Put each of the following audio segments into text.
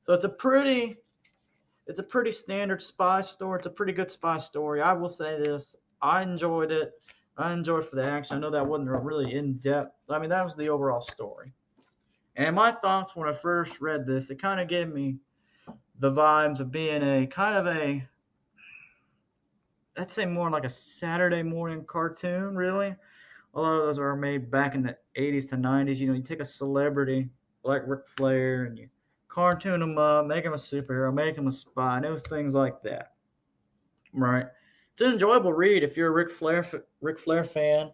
So it's a pretty standard spy story. It's a pretty good spy story. I will say this. I enjoyed it. I enjoyed for the action. I know that wasn't really in-depth. I mean, that was the overall story. And my thoughts when I first read this, it kind of gave me the vibes of being I'd say more like a Saturday morning cartoon, really. A lot of those are made back in the 80s to 90s. You take a celebrity like Ric Flair and you cartoon him up, make him a superhero, make him a spy, and it was things like that. Right? It's an enjoyable read if you're a Ric Flair fan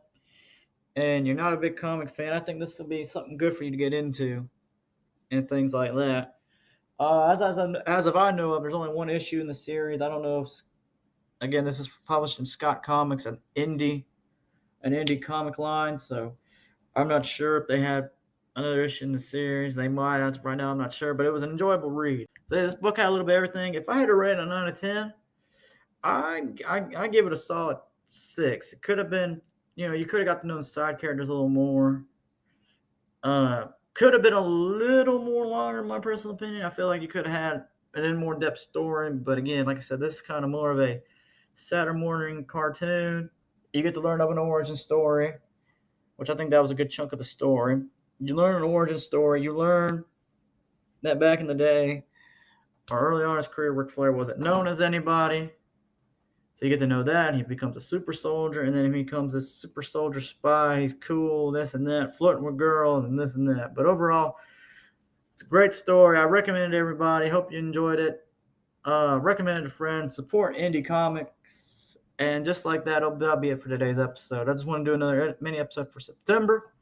and you're not a big comic fan. I think this will be something good for you to get into and things like that. As of I know of, there's only one issue in the series. I don't know if, again, this is published in Scott Comics, an indie comic line. So I'm not sure if they had another issue in the series. They might. As of right now, I'm not sure, but it was an enjoyable read. So this book had a little bit of everything. If I had to rate it a 9 out of 10, I give it a solid 6. It could have been, you could have got to know the side characters a little more. Could have been a little more longer, in my personal opinion. I feel like you could have had an more depth story, but again, like I said, this is kind of more of a Saturday morning cartoon. You get to learn of an origin story, which I think that was a good chunk of the story. You learn an origin story. You learn that back in the day, or early on in his career, Ric Flair wasn't known as anybody. So you get to know that. He becomes a super soldier, and then he becomes this super soldier spy. He's cool, this and that, flirting with girls and this and that. But overall, it's a great story. I recommend it to everybody. Hope you enjoyed it. Recommend it to friends. Support indie comics. And just like that, that'll be it for today's episode. I just want to do another mini episode for September.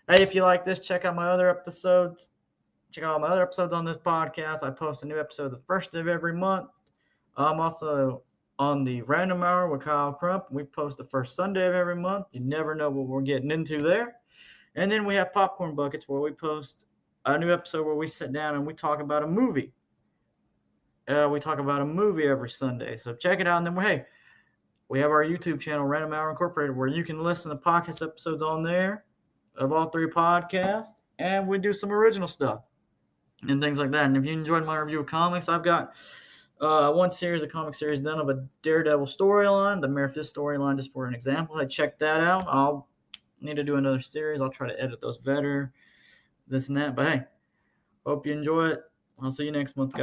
Hey, if you like this, check out my other episodes. Check out all my other episodes on this podcast. I post a new episode the first of every month. I'm also on the Random Hour with Kyle Crump. We post the first Sunday of every month. You never know what we're getting into there. And then we have Popcorn Buckets, where we post a new episode where we sit down and we talk about a movie. We talk about a movie every Sunday. So check it out. And then, we have our YouTube channel, Random Hour Incorporated, where you can listen to podcast episodes on there of all 3 podcasts. And we do some original stuff and things like that. And if you enjoyed my review of comics, I've got one series, a comic series done of a Daredevil storyline, the Mayor Fist storyline, just for an example. I checked that out. I'll need to do another series. I'll try to edit those better, this and that. But hey, hope you enjoy it. I'll see you next month, guys.